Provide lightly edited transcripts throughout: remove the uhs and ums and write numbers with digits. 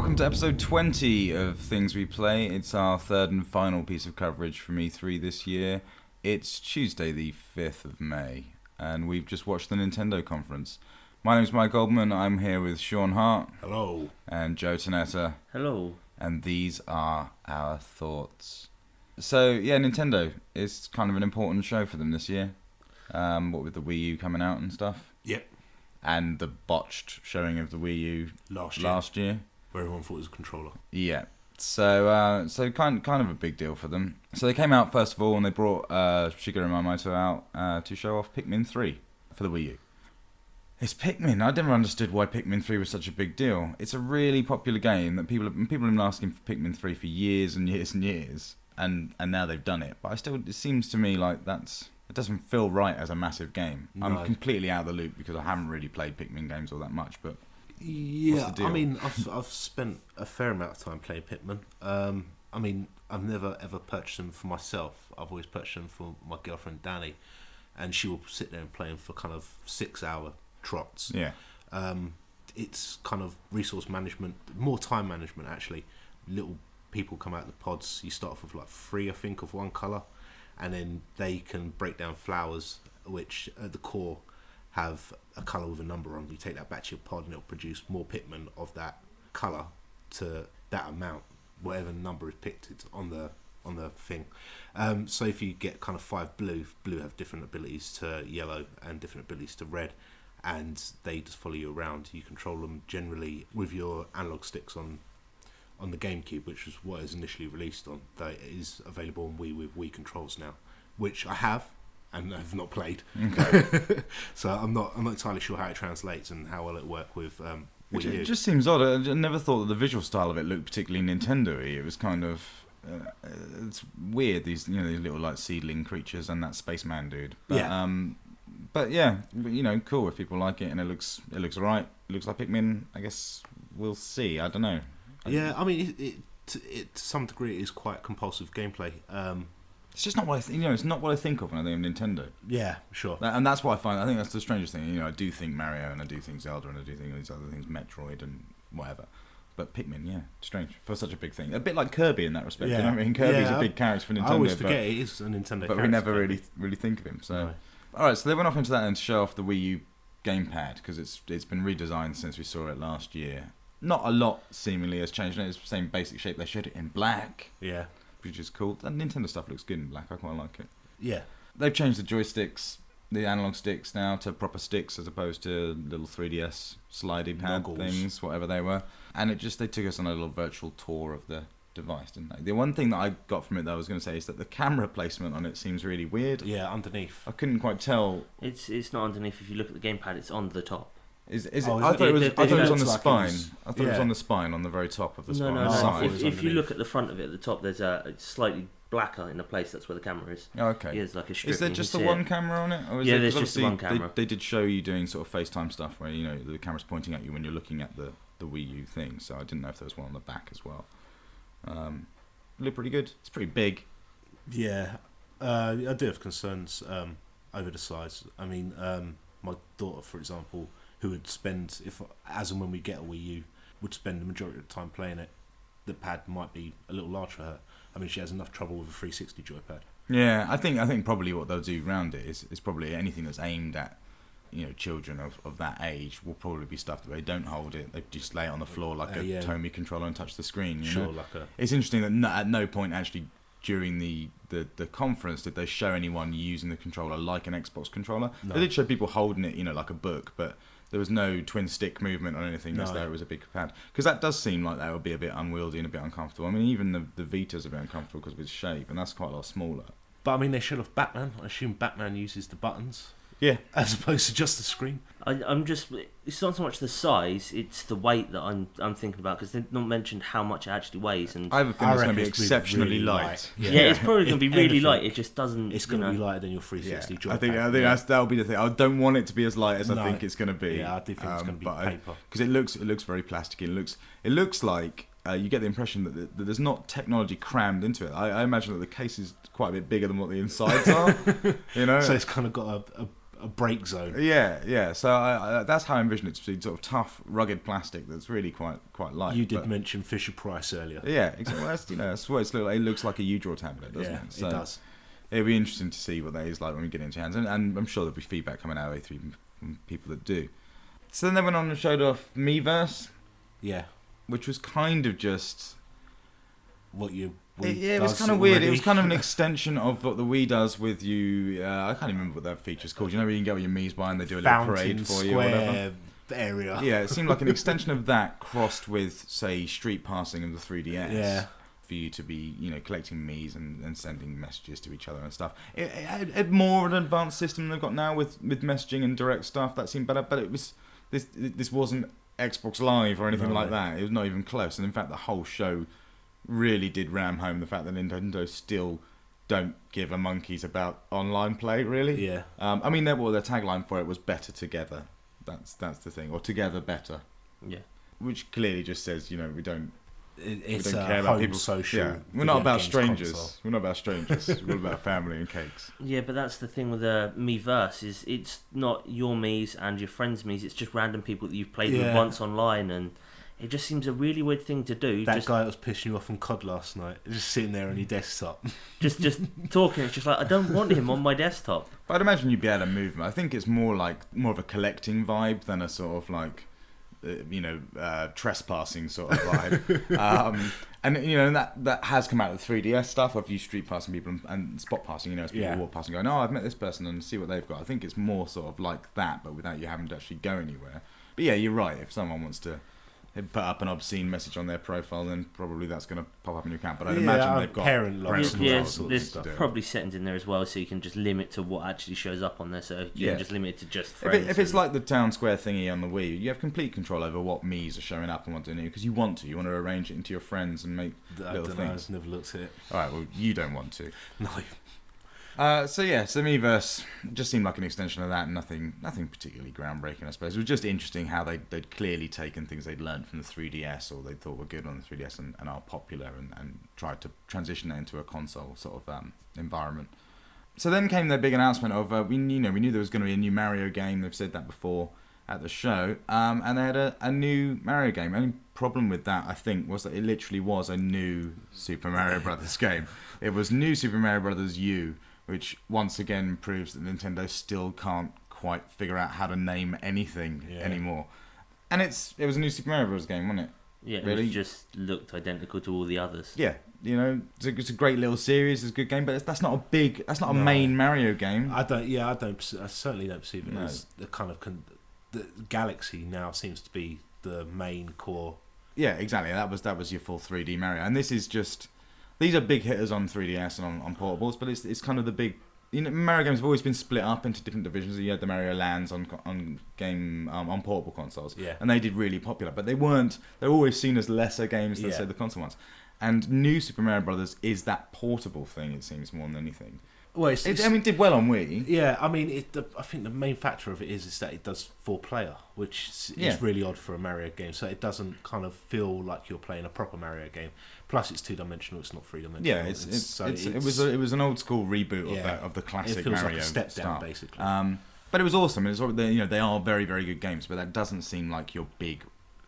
welcome to episode 20 of Things We Play. It's our third and final piece of coverage from E3 this year. It's Tuesday the 5th of May, and we've just watched the Nintendo conference. My name's Mike Goldman, I'm here with Sean Hart. Hello. And Joe Tanetta. Hello. And these are our thoughts. So, yeah, Nintendo is kind of an important show for them this year. What with the Wii U coming out and stuff. Yep. And the botched showing of the Wii U last year. Where everyone thought it was a controller. Yeah. So kind of a big deal for them. So they came out first of all and they brought Shigeru Miyamoto out to show off Pikmin 3 for the Wii U. It's Pikmin. I never understood why Pikmin 3 was such a big deal. It's a really popular game that people have been asking for Pikmin 3 for years and years and years, and now they've done it. But it seems to me like it doesn't feel right as a massive game. No. I'm completely out of the loop because I haven't really played Pikmin games all that much, but yeah, I mean, I've spent a fair amount of time playing Pikmin. I mean, I've never ever purchased them for myself. I've always purchased them for my girlfriend Danny, and she will sit there and play them for kind of 6-hour trots. Yeah. It's kind of resource management, more time management actually. Little people come out of the pods. You start off with like 3, I think, of one colour, and then they can break down flowers, which at the core have a colour with a number on. You take that back to your pod and it'll produce more Pikmin of that colour to that amount, whatever number is picked. It's on the thing. So if you get kind of 5 blue have different abilities to yellow and different abilities to red, and they just follow you around. You control them generally with your analog sticks on the GameCube, which was what is initially released on. That is available on Wii with Wii controls now, which I have and have not played. Okay. So I'm not entirely sure how it translates and how well it work with Wii U. It just seems odd. I never thought that the visual style of it looked particularly Nintendo-y. It was kind of it's weird, these little like seedling creatures and that spaceman dude. But, yeah. But yeah, cool if people like it and it looks alright. It looks like Pikmin. I guess we'll see. I don't know. Yeah, I mean it to some degree it is quite compulsive gameplay. It's just not what it's not what I think of when I think of Nintendo. Yeah, sure. And that's what I think that's the strangest thing. I do think Mario and I do think Zelda and I do think these other things, Metroid and whatever. But Pikmin, yeah, strange for such a big thing. A bit like Kirby in that respect. Yeah. You know what I mean? Kirby's a big character for Nintendo. I always forget it is a Nintendo character. But we never really think of him. So, no. All right, so they went off into that and to show off the Wii U gamepad because it's been redesigned since we saw it last year. Not a lot seemingly has changed. It's the same basic shape. They showed it in black. Yeah. Which is cool. And Nintendo stuff looks good in black. I quite like it. Yeah. They've changed the joysticks, the analog sticks now to proper sticks as opposed to little 3DS slidey pad things, whatever they were. And they took us on a little virtual tour of the device, didn't they? The one thing that I got from it that I was going to say is that the camera placement on it seems really weird. Yeah, underneath. I couldn't quite tell. It's not underneath. If you look at the gamepad, it's on the top. Is it? I thought it was on the spine. I thought it was on the spine, on the very top of the spine. No. If you look at the front of it at the top, there's a slightly blacker in a place. That's where the camera is. Oh, okay. There's like a strip. Is there just the one camera on it? Or is there's just the one camera. They did show you doing sort of FaceTime stuff where the camera's pointing at you when you're looking at the Wii U thing. So I didn't know if there was one on the back as well. Looked pretty good. It's pretty big. Yeah, I do have concerns over the size. I mean, my daughter, for example, who would spend, as and when we get a Wii U, would spend the majority of the time playing it, the pad might be a little large for her. I mean, she has enough trouble with a 360 joypad. Yeah, I think probably what they'll do around it is probably anything that's aimed at children of that age will probably be stuff that they don't hold it. They just lay it on the floor like a Tomy controller and touch the screen. It's interesting that at no point actually during the conference did they show anyone using the controller like an Xbox controller. No. They did show people holding it, like a book, but there was no twin stick movement or anything. No. There was a big pad because that does seem like that would be a bit unwieldy and a bit uncomfortable. I mean, even the Vita's a bit uncomfortable because of its shape, and that's quite a lot smaller. But I mean, they showed off Batman. I assume Batman uses the buttons. Yeah, as opposed to just the screen. I'm just. It's not so much the size; it's the weight that I'm thinking about because they've not mentioned how much it actually weighs. And I have a feeling it's going to be exceptionally really light. Yeah, it's probably going to be really light. It just doesn't. It's going to be lighter than your 360 joypad. I think that'll be the thing. I don't want it to be as light as I think it's going to be. Yeah, I do think it's going to be paper because it looks very plasticky. It looks like. You get the impression that there's not technology crammed into it. I imagine that the case is quite a bit bigger than what the insides are. So it's kind of got a break zone. Yeah. So I that's how I envision it to be, sort of tough, rugged plastic that's really quite light. You did mention Fisher-Price earlier. Yeah, exactly. Well, that's what it's like. It looks like a U-Draw tablet, doesn't it? So it does. It'll be interesting to see what that is like when we get into hands, and I'm sure there'll be feedback coming out of A3 from people that do. So then they went on and showed off Miiverse. Yeah. Which was kind of just... What you... it was kind of weird. It was kind of an extension of what the Wii does with you. I can't even remember what that feature's called. You know where you can get all your Mii's by and they do a little parade for you or whatever? Area. Yeah, it seemed like an extension of that crossed with, say, street passing of the 3DS. Yeah. For you to be, collecting Mii's and sending messages to each other and stuff. It had more of an advanced system than they've got now with messaging and direct stuff. That seemed better, but it was this wasn't Xbox Live or anything like that. It was not even close. And in fact, the whole show really did ram home the fact that Nintendo still don't give a monkeys about online play, really. Yeah. I mean, their tagline for it was "Better Together." That's the thing, or "Together Better." Yeah. Which clearly just says, we don't. It's we don't a care about home people. social. Yeah. We're not about strangers. Console. We're not about strangers. We're about family and cakes. Yeah, but that's the thing with the Miiverse is it's not your Mii's and your friends' Mii's. It's just random people that you've played with once online, and it just seems a really weird thing to do. That guy that was pissing you off on COD last night, just sitting there on your desktop, just talking. It's just like I don't want him on my desktop. But I'd imagine you'd be able to move him. I think it's more of a collecting vibe than a sort of like, trespassing sort of vibe. And that has come out of the 3DS stuff of you street passing people and spot passing. As people walk past and going, "Oh, I've met this person," and see what they've got. I think it's more sort of like that, but without you having to actually go anywhere. But yeah, you're right. If someone wants to put up an obscene message on their profile, then probably that's going to pop up in your account. But I'd imagine they've got parent locks and all sorts there's of stuff. probably settings in there as well, so you can just limit to what actually shows up on there. So you can just limit it to just friends. If it's like the town square thingy on the Wii, you have complete control over what Mii's are showing up and what they're doing because you want to. You want to arrange it into your friends and make little things. I've never looked at it. All right, well, you don't want to. No. So Miiverse just seemed like an extension of that. Nothing particularly groundbreaking, I suppose. It was just interesting how they'd clearly taken things they'd learned from the 3DS or they thought were good on the 3DS and are popular and tried to transition that into a console sort of environment. So then came their big announcement of we knew there was going to be a new Mario game. They've said that before at the show, and they had a new Mario game. Only problem with that, I think, was that it literally was a new Super Mario Brothers game. It was New Super Mario Brothers U, which once again proves that Nintendo still can't quite figure out how to name anything anymore. And it was a new Super Mario Bros. Game, wasn't it? Yeah, really? It just looked identical to all the others. Yeah, it's a great little series. It's a good game, but that's not a main Mario game. I certainly don't perceive it as the kind of the Galaxy now seems to be the main core. Yeah, exactly. That was your full 3D Mario, and this is just. These are big hitters on 3DS and on portables, but it's kind of the big... Mario games have always been split up into different divisions. You had the Mario Lands on portable consoles, and they did really popular. But they're always seen as lesser games than, say, the console ones. And New Super Mario Brothers is that portable thing, it seems, more than anything. Well, it did well on Wii. Yeah, I mean, I think the main factor of it is that it does 4-player, which is really odd for a Mario game. So it doesn't kind of feel like you're playing a proper Mario game. Plus, it's 2-dimensional; it's not 3-dimensional. Yeah, it was an old school reboot of the classic it feels Mario like a step down, style. basically. But it was awesome. It's they are very very good games, but that doesn't seem like your big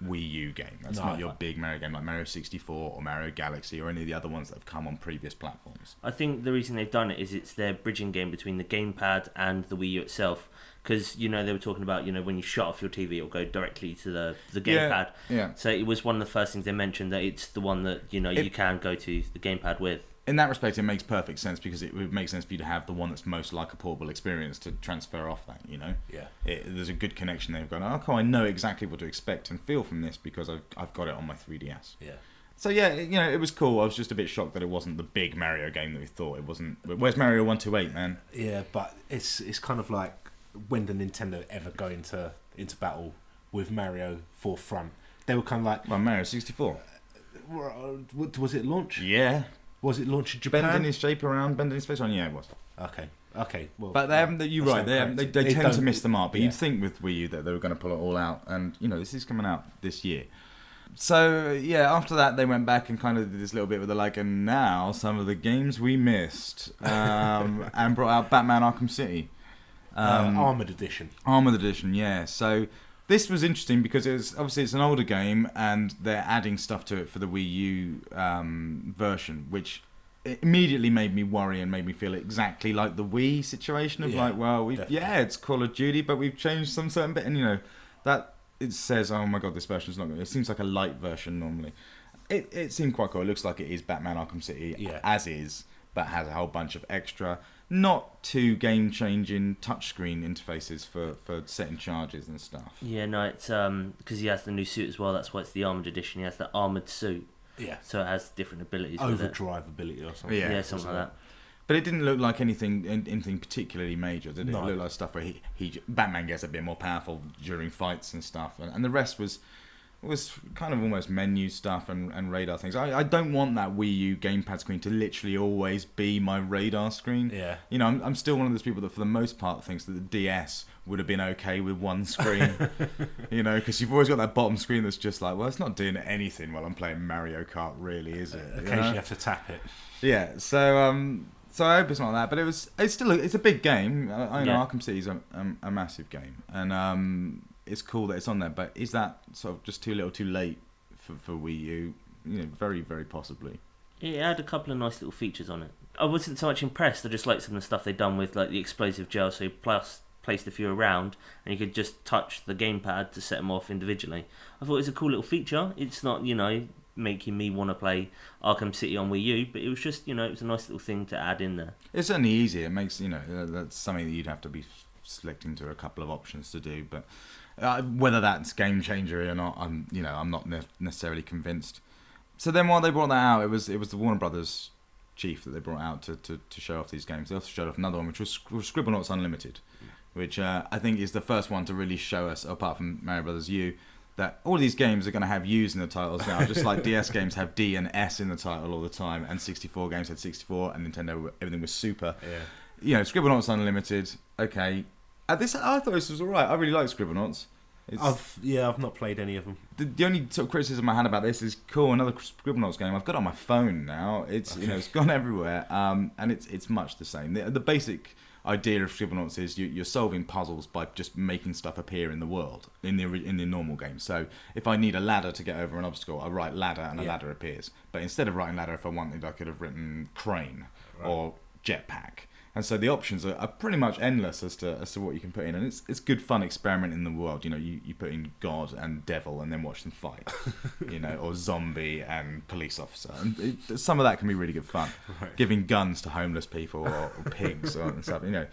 Wii U game. That's not your big Mario game like Mario 64 or Mario Galaxy or any of the other ones that have come on previous platforms. I think the reason they've done it is it's their bridging game between the gamepad and the Wii U itself. Because, they were talking about, when you shut off your TV, it'll go directly to the gamepad. Yeah. So it was one of the first things they mentioned, that it's the one that, you can go to the gamepad with. In that respect, it makes perfect sense because it would make sense for you to have the one that's most like a portable experience to transfer off that, Yeah. There's a good connection there. You've gone, okay, I know exactly what to expect and feel from this because I've got it on my 3DS. Yeah. So yeah, it was cool. I was just a bit shocked that it wasn't the big Mario game that we thought it wasn't. Where's Mario 128, man? Yeah, but it's kind of like, when did Nintendo ever go into battle with Mario forefront? They were kind of like... Well, Mario 64. Was it launch? Yeah. Was it launched in Japan? Bending his shape around, bending his face on? Yeah, it was. Okay. Well, but they haven't. You're right. They tend to miss the mark. But yeah. you'd think with Wii U that they were going to pull it all out, and this is coming out this year. So yeah, after that they went back and kind of did this little bit with and now some of the games we missed, and brought out Batman Arkham City. Armoured Edition. Armoured Edition, yeah. So this was interesting because it's an older game and they're adding stuff to it for the Wii U version, which immediately made me worry and made me feel exactly like the Wii situation of it's Call of Duty, but we've changed some certain bit, and that it says, oh my god, this version's not good. It seems like a light version normally. It seemed quite cool. It looks like it is Batman Arkham City as is, but has a whole bunch of extra, not too game-changing touchscreen interfaces for setting charges and stuff. Yeah, no, it's because he has the new suit as well. That's why it's the Armoured Edition. He has the armoured suit. Yeah. So it has different abilities. Overdrive ability or something. Yeah, something like that. But it didn't look like anything particularly major, did it? No. It looked like stuff where Batman gets a bit more powerful during fights and stuff, and the rest was kind of almost menu stuff and radar things. I don't want that Wii U gamepad screen to literally always be my radar screen. Yeah. I'm still one of those people that for the most part thinks that the DS would have been okay with one screen. Because you've always got that bottom screen that's just like, well, it's not doing anything while I'm playing Mario Kart, really, is it? Occasionally you have to tap it. Yeah, so I hope it's not like that, but it's a big game. I know Arkham City is a massive game, and it's cool that it's on there. But is that sort of just too little, too late for Wii U? Very, very possibly. It had a couple of nice little features on it. I wasn't so much impressed. I just liked some of the stuff they'd done with like the explosive gel. So you placed a few around, and you could just touch the gamepad to set them off individually. I thought it was a cool little feature. It's not making me want to play Arkham City on Wii U, but it was just it was a nice little thing to add in there. It's certainly easy. It makes that's something that you'd have to be selecting to a couple of options to do, but whether that's game changer or not, I'm not necessarily convinced. So then while they brought that out, it was the Warner Brothers chief that they brought out to show off these games. They also showed off another one, which was Scribblenauts Unlimited, which I think is the first one to really show us, apart from Mario Brothers U, that all these games are going to have U's in the titles now, just like DS games have D and S in the title all the time, and 64 games had 64, and Nintendo, everything was Super. Yeah. Scribblenauts Unlimited, okay. I thought this was alright. I really like Scribblenauts. I've not played any of them. The only sort of criticism I had about this is, cool, another Scribblenauts game. I've got it on my phone now. It's it's gone everywhere, and it's much the same. The basic idea of Scribblenauts is you're solving puzzles by just making stuff appear in the world in the normal game. So if I need a ladder to get over an obstacle, I write ladder and a ladder appears. But instead of writing ladder, if I wanted, I could have written crane or jetpack. And so the options are pretty much endless as to what you can put in, and it's good fun experiment in the world. You put in God and devil and then watch them fight, or zombie and police officer, and some of that can be really good fun. Right. Giving guns to homeless people or pigs and stuff, and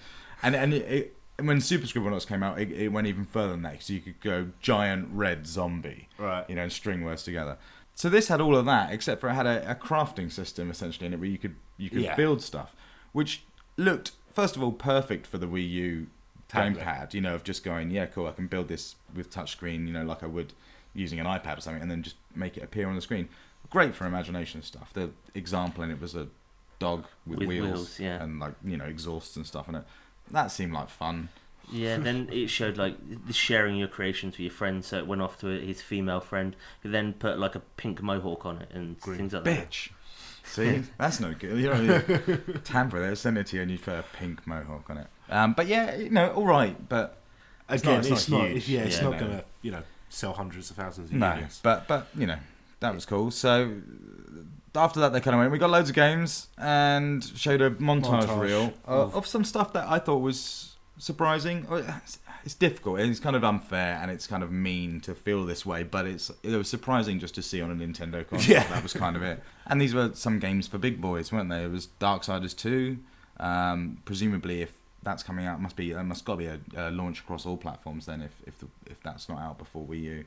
when Super Scribblenauts came out, it went even further than that, because you could go giant red zombie, right? And string words together. So this had all of that, except for it had a crafting system essentially in it, where you could build stuff, which looked, first of all, perfect for the Wii U gamepad, of just going, yeah, cool, I can build this with touchscreen, like I would using an iPad or something, and then just make it appear on the screen. Great for imagination stuff. The example in it was a dog with wheels and exhausts and stuff in it. That seemed like fun. Yeah, then it showed like the sharing your creations with your friends, so it went off to his female friend, who then put like a pink mohawk on it and things like that. Bitch. See, that's no good. You tamper there, send it to you, and you put a pink mohawk on it. But yeah, all right. But again, it's not huge. It's not going to sell hundreds of thousands of units. But that was cool. So after that, they kind of went, we got loads of games, and showed a montage reel of some stuff that I thought was surprising. It's difficult, and it's kind of unfair, and it's kind of mean to feel this way, but it was surprising just to see on a Nintendo console. Yeah. That was kind of it. And these were some games for big boys, weren't they? It was Darksiders 2. Presumably, if that's coming out, there must got to be a launch across all platforms then, if that's not out before Wii U.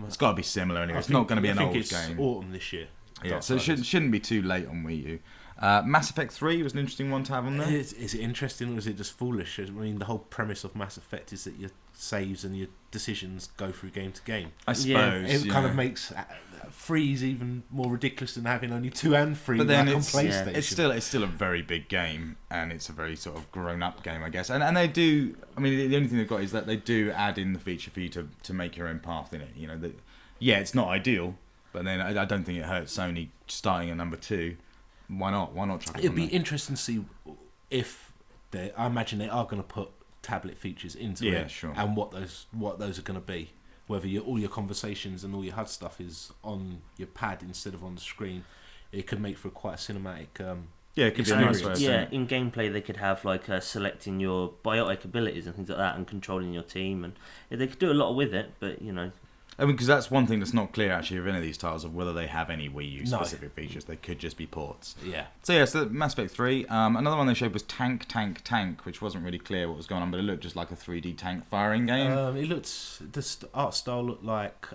It's got to be similar anyway. It's not going to be an old game. I think it's autumn this year. Yeah, so it shouldn't be too late on Wii U. Mass Effect 3 was an interesting one to have on there. Is it interesting, or is it just foolish? I mean, the whole premise of Mass Effect is that your saves and your decisions go through game to game. I suppose. It kind of makes 3's even more ridiculous than having only 2 and 3 but then on PlayStation. It's still a very big game, and it's a very sort of grown-up game, I guess. And they do, I mean, the only thing they've got is that they do add in the feature for you to make your own path in it. It's not ideal, but then I don't think it hurts Sony starting at number 2. Why not? Why not chuck it? It'd be interesting to see if I imagine they are going to put tablet features into it, sure. and what those are going to be. Whether all your conversations and all your HUD stuff is on your pad instead of on the screen, it could make for quite a cinematic. It could be a nice way. In gameplay they could have like selecting your biotic abilities and things like that, and controlling your team, and they could do a lot with it. But I mean, because that's one thing that's not clear actually of any of these titles, of whether they have any Wii U specific features. They could just be ports. Yeah. So Mass Effect 3. Another one they showed was Tank, which wasn't really clear what was going on, but it looked just like a 3D tank firing game. The art style looked like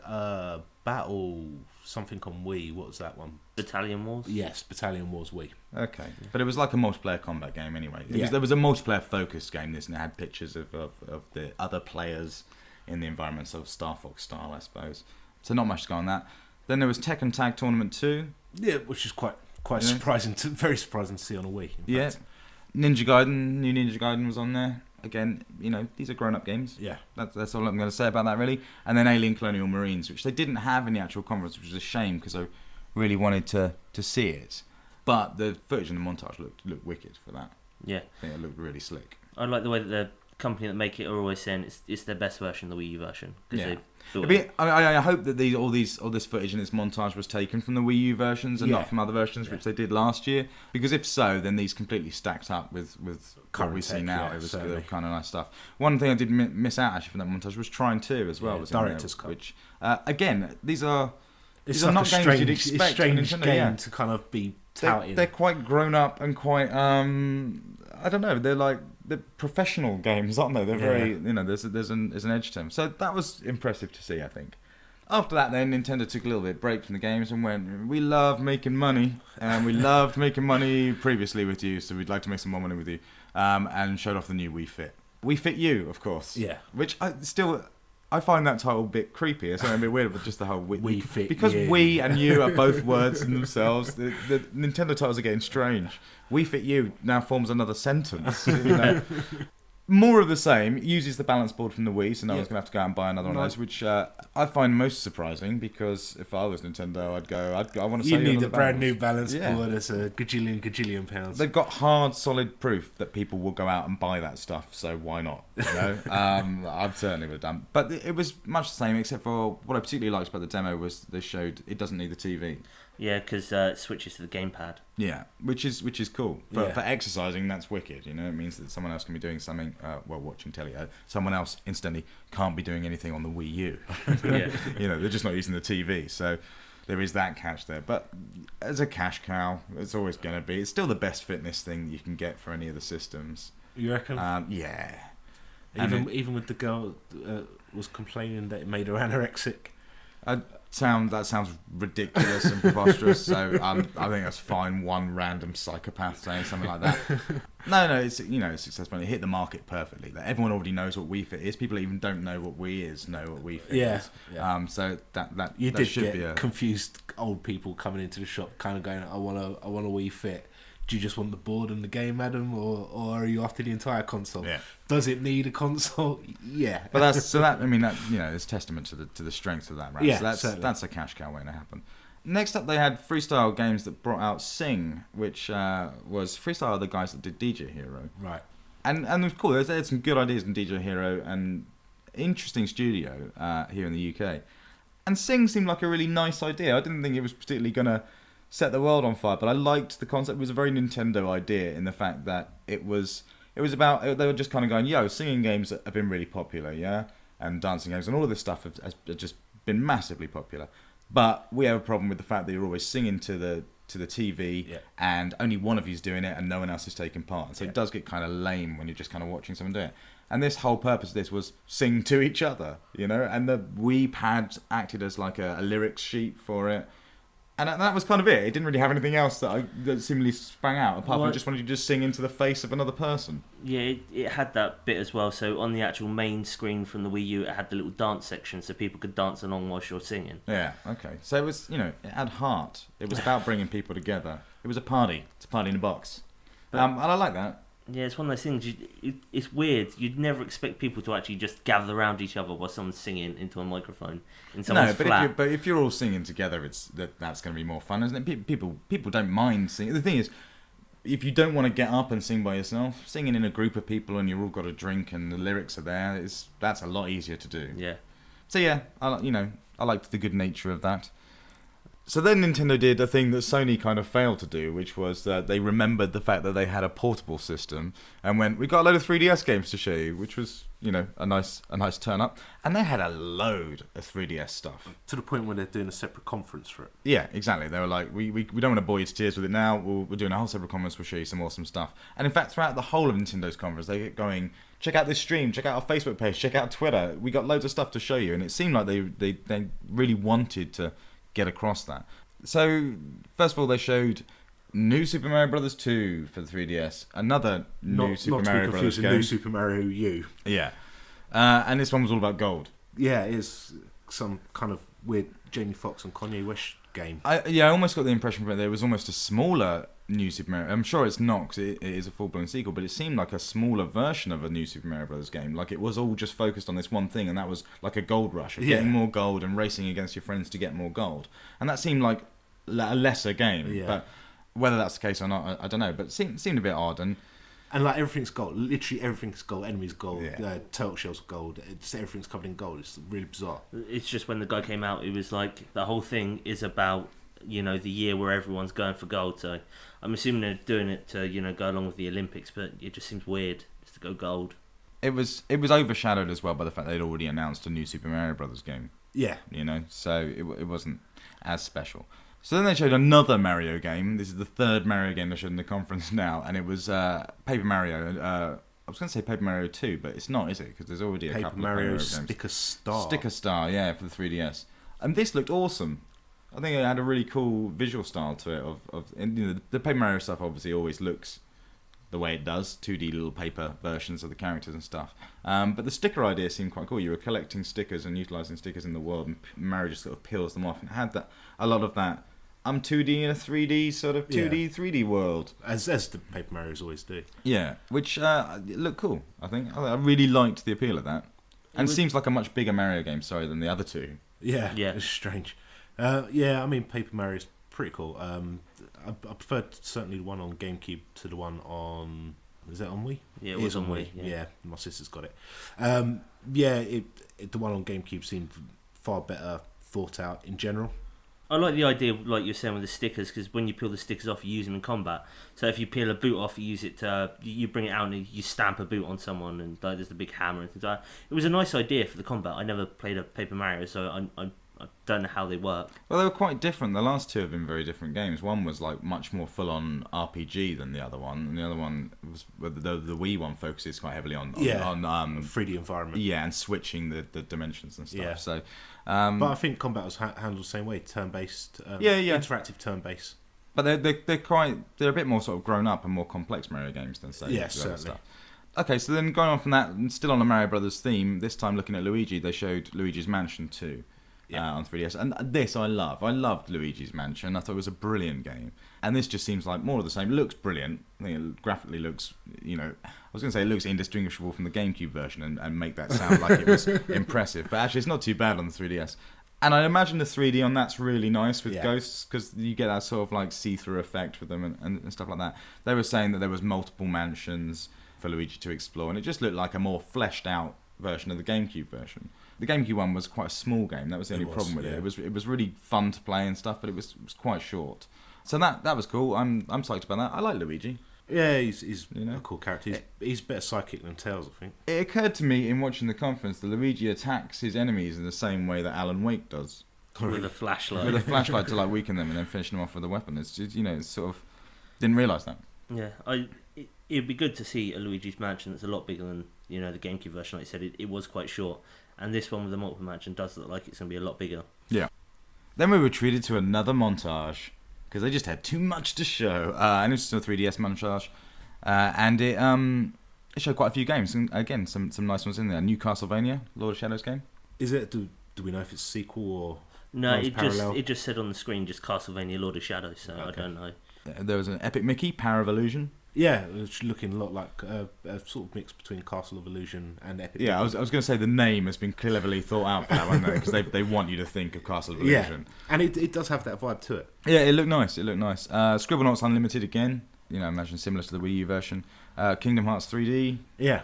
Battle something on Wii. What was that one? Battalion Wars? Yes, Battalion Wars Wii. Okay. But it was like a multiplayer combat game anyway. There was a multiplayer focused game, and it had pictures of the other players in the environment, sort of Star Fox style, I suppose. So not much to go on that. Then there was Tekken Tag Tournament 2. Yeah, which is quite surprising, very surprising to see on a Wii. Yeah. New Ninja Gaiden was on there. Again, these are grown-up games. Yeah. That's all I'm going to say about that, really. And then Alien Colonial Marines, which they didn't have in the actual conference, which was a shame because I really wanted to see it. But the footage in the montage looked wicked for that. Yeah. I think it looked really slick. I like the way that the company that make it are always saying it's their best version, the Wii U version. Yeah. I hope that all this footage in this montage was taken from the Wii U versions and not from other versions, which they did last year. Because if so, then these completely stacked up with what we see now. It was kind of nice stuff. One thing I did miss out actually from that montage was Trine 2 as well. Was Director's Cut. Which again, these are like not games you'd expect. Strange game to kind of be touting. They're quite grown up and quite I don't know. They're professional games, aren't they? They're very, there's an edge to them. So that was impressive to see, I think. After that, then Nintendo took a little bit of break from the games and went, we love making money, and we loved making money previously with you, so we'd like to make some more money with you, and showed off the new Wii Fit. Wii Fit U, of course. Yeah. Which I find that title a bit creepy. It's something a bit weird, but just the whole Wii Fit. Because Wii and U are both words in themselves. The Nintendo titles are getting strange. Wii Fit U now forms another sentence. More of the same. Uses the balance board from the Wii, so no one's going to have to go out and buy another one of those, which I find most surprising, because if I was Nintendo, I want to say you need a brand new balance board that's a gajillion pounds. They've got hard, solid proof that people will go out and buy that stuff, so why not? I certainly would have done. But it was much the same, except for what I particularly liked about the demo was they showed it doesn't need the TV. Yeah, because it switches to the gamepad. Yeah, which is cool. For exercising, that's wicked. It means that someone else can be doing something while watching telly. Someone else, instantly, can't be doing anything on the Wii U. They're just not using the TV. So there is that catch there. But as a cash cow, it's always going to be. It's still the best fitness thing you can get for any of the systems. You reckon? Yeah. Even with the girl was complaining that it made her anorexic. That sounds ridiculous and preposterous. So I think that's fine. One random psychopath saying something like that. No, it's successful. It hit the market perfectly. Everyone already knows what Wii Fit is. People even don't know what Wii is know what Wii Fit is. Yeah. So that you that did should get be confused old people coming into the shop, kind of going, I want a Wii Fit. Do you just want the board and the game, Adam, or are you after the entire console? Yeah. Does it need a console? Yeah. But it's testament to the strength of that, right? Yeah, so that's a cash cow waiting to happen. Next up, they had Freestyle Games that brought out Sing, which was Freestyle are the guys that did DJ Hero. Right. And it was cool. They had some good ideas in DJ Hero and interesting studio here in the UK. And Sing seemed like a really nice idea. I didn't think it was particularly going to set the world on fire, but I liked the concept. It was a very Nintendo idea in the fact that it was about, they were just kind of going, singing games have been really popular, and dancing games and all of this stuff has just been massively popular, but we have a problem with the fact that you're always singing to the TV, and only one of you's doing it and no one else is taking part, so it does get kind of lame when you're just kind of watching someone do it. And this whole purpose of this was sing to each other, and the Wii pad acted as like a lyrics sheet for it. And that was kind of it. It didn't really have anything else that seemingly sprang out, apart from just wanted you to just sing into the face of another person. Yeah, it had that bit as well. So on the actual main screen from the Wii U, it had the little dance section, so people could dance along whilst you're singing. Yeah, okay. So it was, it had heart. It was about bringing people together. It was a party. It's a party in a box. And I like that. Yeah, it's one of those things. It's weird. You'd never expect people to actually just gather around each other while someone's singing into a microphone in someone's flat. But if you're all singing together, that's going to be more fun, isn't it? People don't mind singing. The thing is, if you don't want to get up and sing by yourself, singing in a group of people and you've all got a drink and the lyrics are there, that's a lot easier to do. Yeah. So yeah, I liked the good nature of that. So then Nintendo did a thing that Sony kind of failed to do, which was that they remembered the fact that they had a portable system and went, "We got a load of 3DS games to show you," which was, a nice turn up. And they had a load of 3DS stuff. To the point where they're doing a separate conference for it. Yeah, exactly. They were like, we don't want to bore you to tears with it now. We're doing a whole separate conference. We'll show you some awesome stuff. And in fact, throughout the whole of Nintendo's conference, they get going, check out this stream, check out our Facebook page, check out Twitter. We got loads of stuff to show you. And it seemed like they really wanted to get across that. So, first of all, they showed New Super Mario Bros. 2 for the 3DS. Another New Super Mario Bros. game. New Super Mario U. Yeah. And this one was all about gold. Yeah, it is some kind of weird Jamie Foxx and Kanye West game. I almost got the impression that there was almost a smaller New Super Mario. I'm sure it's not, because it is a full-blown sequel, but it seemed like a smaller version of a New Super Mario Bros. Game. Like, it was all just focused on this one thing, and that was like a gold rush, of getting more gold and racing against your friends to get more gold. And that seemed like a lesser game. Yeah. But whether that's the case or not, I don't know. But it seemed a bit odd. And like, everything's gold. Literally everything's gold. Enemies gold. Turtle shells gold. Everything's covered in gold. It's really bizarre. It's just when the guy came out, it was like the whole thing is about the year where everyone's going for gold. So I'm assuming they're doing it to go along with the Olympics, but it just seems weird just to go gold. It was overshadowed as well by the fact they'd already announced a new Super Mario Brothers game. Yeah, so it wasn't as special. So then they showed another Mario game. This is the third Mario game they showed in the conference now, and it was Paper Mario. I was going to say Paper Mario 2, but it's not, is it? Because there's already a couple of Paper Mario games. Sticker Star. Sticker Star, yeah, for the 3DS. And this looked awesome. I think it had a really cool visual style to it. The Paper Mario stuff obviously always looks the way it does, 2D little paper versions of the characters and stuff. But the sticker idea seemed quite cool. You were collecting stickers and utilising stickers in the world, and Mario just sort of peels them off. And it had a lot of that 2D in a 3D sort of 2D, 3D world. As the Paper Marios always do. Yeah, which looked cool, I think. I really liked the appeal of that. And it seems like a much bigger Mario game, than the other two. Yeah, it's strange. I mean, Paper Mario's pretty cool. I preferred certainly the one on GameCube to the one on... Is that on Wii? Yeah, it was on Wii. Yeah, my sister's got it. The one on GameCube seemed far better thought out in general. I like the idea, like you're saying, with the stickers, because when you peel the stickers off, you use them in combat. So if you peel a boot off, you use it to... You bring it out and you stamp a boot on someone, and there's the big hammer and things like that. It was a nice idea for the combat. I never played a Paper Mario, so I don't know how they work. Well, they were quite different. The last two have been very different games. One was like much more full-on RPG than the other one, and the other one was the Wii one focuses quite heavily on 3D environment. Yeah, and switching the dimensions and stuff. Yeah. So, but I think combat was handled the same way, turn-based. Interactive turn-based. But they're a bit more sort of grown up and more complex Mario games than say. Yeah, certainly. Stuff. Okay, so then going on from that, and still on the Mario Brothers theme, this time looking at Luigi, they showed Luigi's Mansion 2. On 3DS, and this I love. I loved Luigi's Mansion. I thought it was a brilliant game, and this just seems like more of the same. It looks brilliant. I think it graphically looks, I was going to say it looks indistinguishable from the GameCube version, and make that sound like it was impressive. But actually, it's not too bad on the 3DS. And I imagine the 3D on that's really nice with ghosts, because you get that sort of like see-through effect with them and stuff like that. They were saying that there was multiple mansions for Luigi to explore, and it just looked like a more fleshed out version of the GameCube version. The GameCube one was quite a small game. That was the only problem with it. It was really fun to play and stuff, but it was quite short. So that was cool. I'm psyched about that. I like Luigi. Yeah, he's a cool character. He's better psychic than Tails, I think. It occurred to me in watching the conference that Luigi attacks his enemies in the same way that Alan Wake does. With a flashlight. With a flashlight to like weaken them and then finish them off with a weapon. It's just, it's sort of... Didn't realise that. Yeah, it'd be good to see a Luigi's Mansion that's a lot bigger than, the GameCube version. Like you said, it was quite short. And this one with the multiple mansion does look like it's going to be a lot bigger. Yeah. Then we were treated to another montage, because they just had too much to show. And it was just a 3DS montage. And it showed quite a few games. And again, some nice ones in there. New Castlevania, Lord of Shadows game. Is it? Do we know if it's sequel or... No, it just said on the screen just Castlevania, Lord of Shadows, so okay. I don't know. There was an Epic Mickey, Power of Illusion. Yeah, it's looking a lot like a sort of mix between Castle of Illusion and Epic. Yeah, Mickey. I was going to say the name has been cleverly thought out for that one, because they want you to think of Castle of Illusion. Yeah, and it does have that vibe to it. Yeah, it looked nice. Scribblenauts Unlimited again. imagine similar to the Wii U version. Kingdom Hearts 3D. Yeah,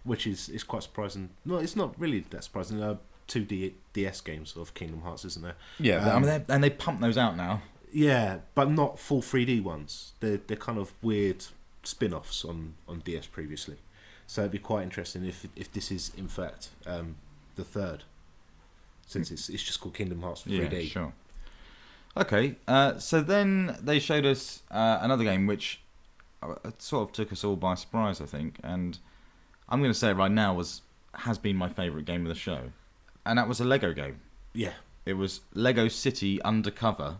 which is quite surprising. No, it's not really that surprising. 2D DS games of Kingdom Hearts, isn't there? Yeah, and they pump those out now. Yeah, but not full 3D ones. They're kind of weird spin-offs on DS previously. So it'd be quite interesting if this is in fact the third, since it's just called Kingdom Hearts 3D. Yeah, sure. Okay, so then they showed us another game which sort of took us all by surprise, I think, and I'm going to say it right now has been my favourite game of the show, and that was a Lego game. Yeah, it was Lego City Undercover.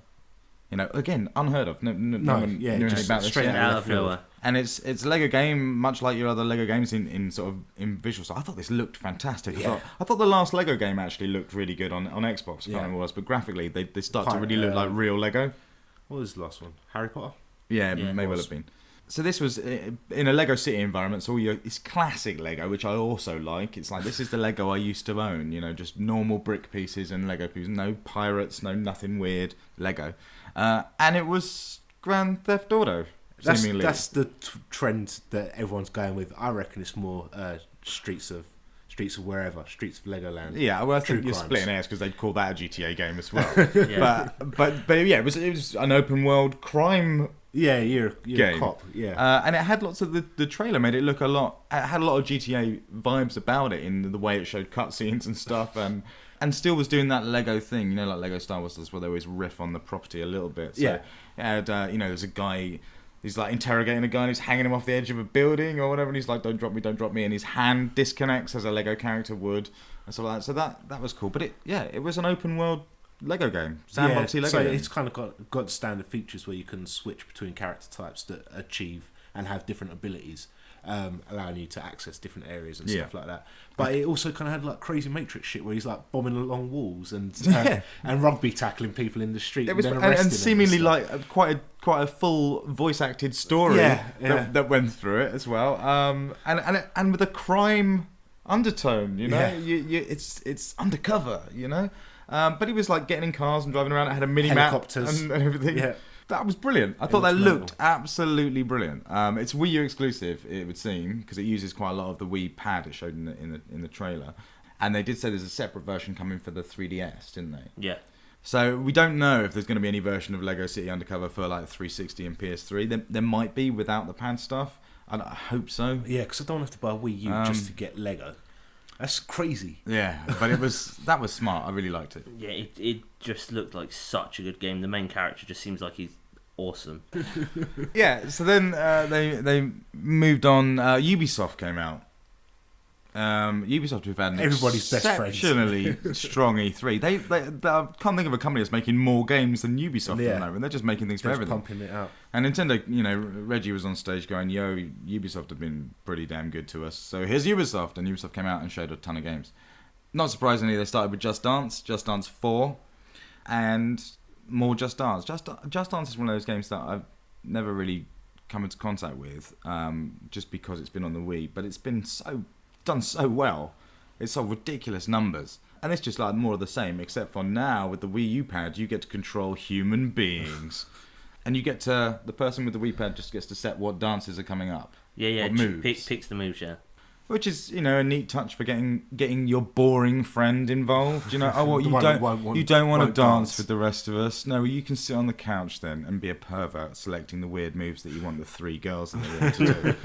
Again, unheard of. No one knew anything about this. Straight out of nowhere. And it's a Lego game, much like your other Lego games in sort of in visual style. I thought this looked fantastic. Yeah. I thought the last Lego game actually looked really good on Xbox. I can't remember what it was, but graphically they start to really look like real Lego. What was the last one? Harry Potter? Yeah, it may well have been. So this was in a Lego City environment. So it's classic Lego, which I also like. It's like, this is the Lego I used to own. Just normal brick pieces and Lego pieces. No pirates, no nothing weird. Lego. And it was Grand Theft Auto. Seemingly. That's the trend that everyone's going with. I reckon it's more streets of wherever, streets of Legoland. Yeah, well, I think you're splitting hairs because they'd call that a GTA game as well. Yeah. But yeah, it was an open world crime. Yeah, you're game. A cop. Yeah, and it had lots of the trailer made it look a lot. It had a lot of GTA vibes about it in the way it showed cutscenes and stuff, and still was doing that Lego thing, like Lego Star Wars does, where they always riff on the property a little bit. So it had, there's a guy. He's like interrogating a guy and he's hanging him off the edge of a building or whatever, and he's like, don't drop me, and his hand disconnects as a Lego character would, and stuff like that. So that was cool. But it was an open world Lego game, sandboxy Lego so game. It's kind of got standard features where you can switch between character types that achieve and have different abilities, allowing you to access different areas and stuff like that. But it also kind of had like crazy Matrix shit where he's like bombing along walls and rugby tackling people in the street. It was, and seemingly like quite a full voice acted story that went through it as well. And with a crime undertone, it's undercover, But he was like getting in cars and driving around. It had a mini map and everything. Yeah. That was brilliant. I thought that looked absolutely brilliant. It's Wii U exclusive, it would seem, because it uses quite a lot of the Wii pad it showed in the trailer. And they did say there's a separate version coming for the 3DS, didn't they? Yeah. So we don't know if there's going to be any version of Lego City Undercover for like 360 and PS3. There might be without the pad stuff. I hope so. Yeah, because I don't have to buy a Wii U just to get Lego. That's crazy. Yeah, but that was smart. I really liked it. Yeah, it just looked like such a good game. The main character just seems like he's awesome. Yeah, so then they moved on. Ubisoft came out. Ubisoft have had an everybody's best friends. Exceptionally strong E3. They I can't think of a company that's making more games than Ubisoft at the moment. They're just making things for everything. Pumping it out. And Nintendo, Reggie was on stage going, "Yo, Ubisoft have been pretty damn good to us. So here's Ubisoft," and Ubisoft came out and showed a ton of games. Not surprisingly, they started with Just Dance 4, and more Just Dance. Just Dance is one of those games that I've never really come into contact with, just because it's been on the Wii, but it's been done so well. It's so ridiculous numbers, and it's just like more of the same, except for now with the Wii U pad you get to control human beings, and the person with the Wii pad just gets to set what dances are coming up. Yeah, moves. Picks the moves, yeah. Which is, a neat touch for getting your boring friend involved. You don't want to dance with the rest of us. No, you can sit on the couch then and be a pervert, selecting the weird moves that you want the three girls in the room to do.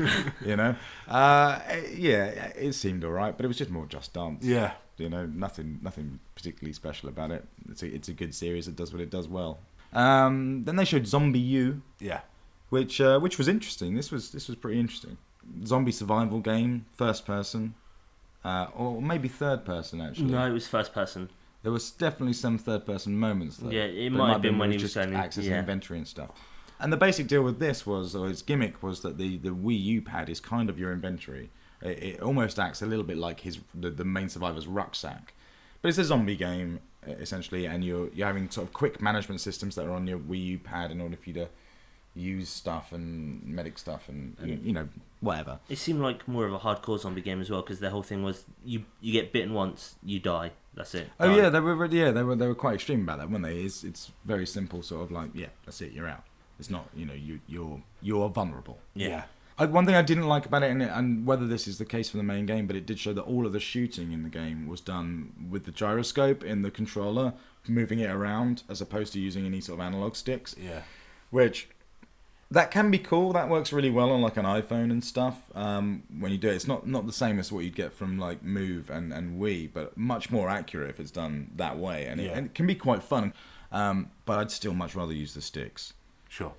It seemed alright, but it was just more Just Dance. Yeah, nothing particularly special about it. It's a good series. It does what it does well. Then they showed Zombie U. Yeah, which was interesting. This was pretty interesting. Zombie survival game, first person, or maybe third person actually. No, it was first person. There was definitely some third person moments though. Yeah, it might have been when he was just accessing inventory and stuff. And the basic deal with this or its gimmick was that the Wii U pad is kind of your inventory. It almost acts a little bit like the main survivor's rucksack, but it's a zombie game essentially, and you're having sort of quick management systems that are on your Wii U pad in order for you to use stuff and medic stuff and whatever. It seemed like more of a hardcore zombie game as well, because their whole thing was you get bitten once, you die. That's it. Oh yeah, they were quite extreme about that, weren't they? It's very simple, sort of like, yeah, that's it, you're out. It's not, you're vulnerable. Yeah. One thing I didn't like about it, and whether this is the case for the main game, but it did show that all of the shooting in the game was done with the gyroscope in the controller, moving it around, as opposed to using any sort of analog sticks. Yeah. Which, that can be cool. That works really well on like an iPhone and stuff. When you do it, it's not the same as what you'd get from like Move and Wii, but much more accurate if it's done that way. And it can be quite fun. But I'd still much rather use the sticks. Sure.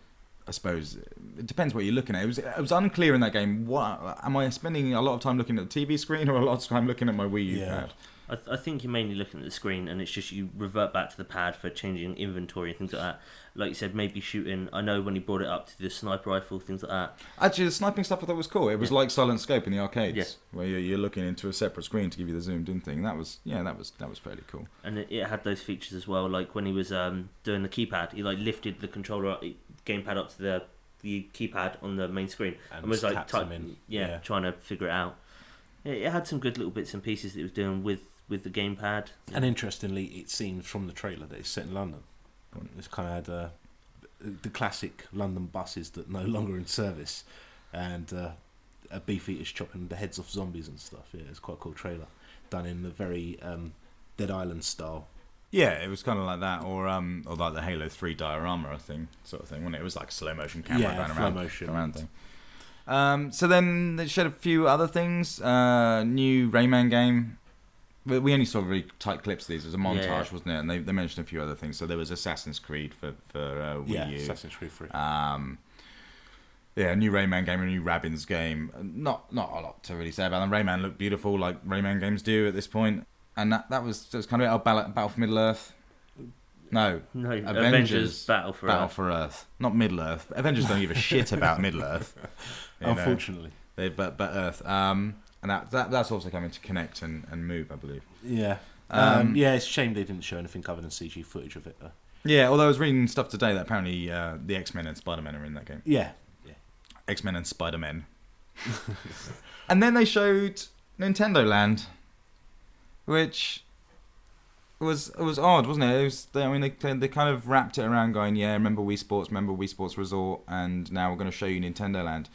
I suppose it depends what you're looking at. It was unclear in that game. What am I spending a lot of time looking at the TV screen or a lot of time looking at my Wii U pad? I think you're mainly looking at the screen, and it's just you revert back to the pad for changing inventory and things like that. Like you said, maybe shooting. I know when he brought it up to the sniper rifle, things like that. Actually, the sniping stuff I thought was cool. It was like Silent Scope in the arcades, where you're looking into a separate screen to give you the zoomed in thing. That was fairly cool. And it had those features as well. Like when he was doing the keypad, he like lifted the controller, gamepad up to the keypad on the main screen and was like trying to figure it out. It had some good little bits and pieces that it was doing with the gamepad. And interestingly, it seems from the trailer that it's set in London. It's kind of had the classic London buses that no longer in service, and a beefeater's chopping the heads off zombies and stuff. Yeah, it's quite a cool trailer, done in the very Dead Island style. Yeah, it was kind of like that, or like the Halo 3 diorama, I think, sort of thing, when it was like a slow motion camera going around thing. So then they showed a few other things. New Rayman game. We only saw really tight clips of these. It was a montage, wasn't it? And they mentioned a few other things. So there was Assassin's Creed for Wii U. Yeah, Assassin's Creed 3. A new Rayman game, a new Rabbids game. Not a lot to really say about them. Rayman looked beautiful, like Rayman games do at this point. And that was kind of it. Battle for Middle-earth. No, Avengers Battle for Earth. Not Middle-earth. Avengers don't give a shit about Middle-earth. Unfortunately. But Earth. And that's also coming to Connect and Move, I believe. Yeah. It's a shame they didn't show anything other than CG footage of it, though. Yeah, although I was reading stuff today that apparently the X-Men and Spider-Man are in that game. Yeah. X-Men and Spider-Man. And then they showed Nintendo Land, which was odd, wasn't it? They kind of wrapped it around going, remember Wii Sports Resort, and now we're going to show you Nintendo Land.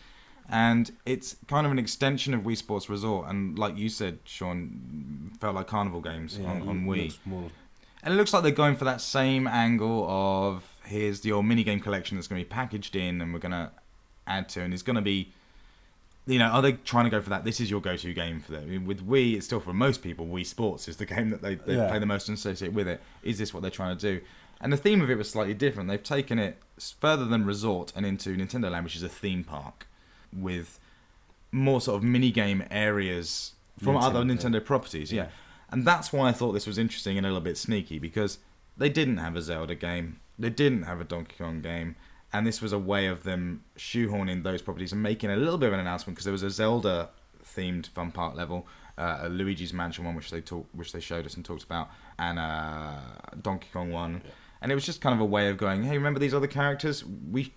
And it's kind of an extension of Wii Sports Resort, and like you said, Sean, felt like carnival games on Wii. And it looks like they're going for that same angle of here's your minigame collection that's going to be packaged in, and we're going to add to, and it's going to be, are they trying to go for that? This is your go-to game for them. I mean, with Wii, it's still for most people, Wii Sports is the game that they play the most and associate with it. Is this what they're trying to do? And the theme of it was slightly different. They've taken it further than Resort and into Nintendo Land, which is a theme park, with more sort of mini-game areas from other Nintendo properties, And that's why I thought this was interesting and a little bit sneaky, because they didn't have a Zelda game, they didn't have a Donkey Kong game, and this was a way of them shoehorning those properties and making a little bit of an announcement, because there was a Zelda-themed fun park level, a Luigi's Mansion one, which they showed us and talked about, and a Donkey Kong one. Yeah. And it was just kind of a way of going, hey, remember these other characters? We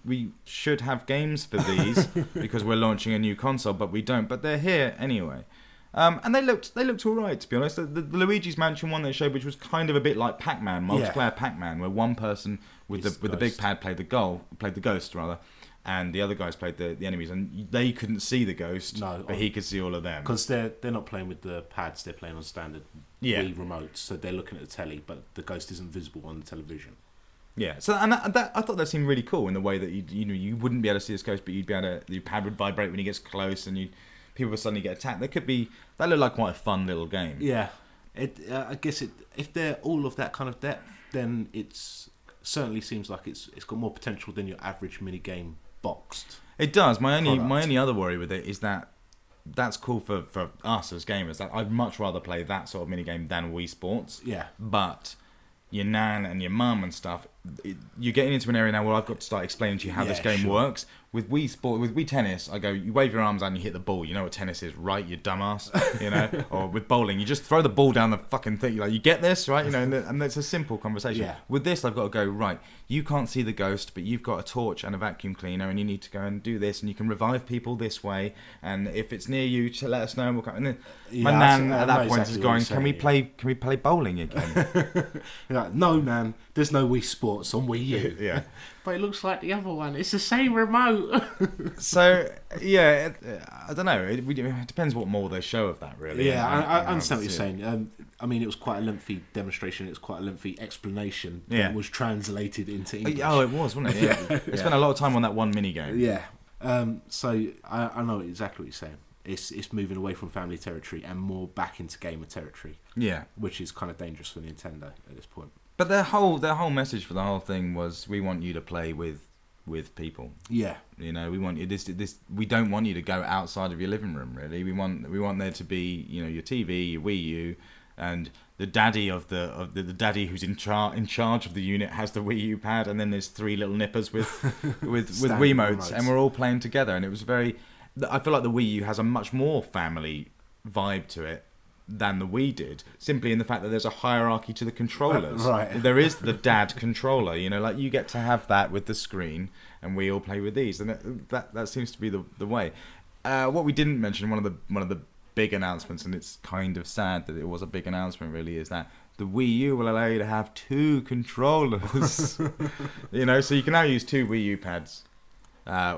should have games for these because we're launching a new console, but we don't. But they're here anyway. And they looked all right, to be honest. The Luigi's Mansion one they showed, which was kind of a bit like Pac-Man, multiplayer Pac-Man, where one person with the big pad played the ghost, and the other guys played the enemies, and they couldn't see the ghost, but he could see all of them. Because they're not playing with the pads, they're playing on standard Wii remotes, so they're looking at the telly, but the ghost isn't visible on the television. Yeah, so and that I thought that seemed really cool in the way that you wouldn't be able to see this ghost, but you'd be able to, your pad would vibrate when he gets close, and people would suddenly get attacked. That looked like quite a fun little game. Yeah, I guess if they're all of that kind of depth, then it's certainly seems like it's got more potential than your average mini game boxed. It does. My only other worry with it is that that's cool for us as gamers. That I'd much rather play that sort of mini game than Wii Sports. Yeah, but your nan and your mum and stuff, you're getting into an area now where I've got to start explaining to you how this game works. With Wii Tennis, I go, you wave your arms out and you hit the ball. You know what tennis is, right, you dumbass? Or with bowling, you just throw the ball down the fucking thing. You're like, you get this, right? And it's a simple conversation. Yeah. With this, I've got to go, right, you can't see the ghost, but you've got a torch and a vacuum cleaner, and you need to go and do this, and you can revive people this way, and if it's near you, to let us know, and we'll come. And then my nan at that point is going, can we play bowling again? You're like, no, man, there's no Wii Sports. Sports on Wii U. Yeah. But it looks like the other one. It's the same remote. So, yeah, I don't know. It depends what more they show of that, really. Yeah, I understand what you're saying. I mean, it was quite a lengthy demonstration. It was quite a lengthy explanation that was translated into English. Oh, it was, wasn't it? Yeah. We spent a lot of time on that one mini game. Yeah. So I know exactly what you're saying. It's moving away from family territory and more back into gamer territory. Yeah. Which is kind of dangerous for Nintendo at this point. But their whole message for the whole thing was, we want you to play with people. Yeah. You know, we want you this. We don't want you to go outside of your living room. Really, we want there to be, you know, your TV, your Wii U, and the daddy of the daddy who's in charge of the unit has the Wii U pad, and then there's three little nippers with Wiimotes, and we're all playing together. And it was very. I feel like the Wii U has a much more family vibe to it than the Wii did, simply in the fact that there's a hierarchy to the controllers. Right. There is the dad controller, you know, like you get to have that with the screen, and we all play with these, and that seems to be the way. What we didn't mention, one of the big announcements, and it's kind of sad that it was a big announcement, really, is that the Wii U will allow you to have 2 controllers. You know, so you can now use 2 Wii U pads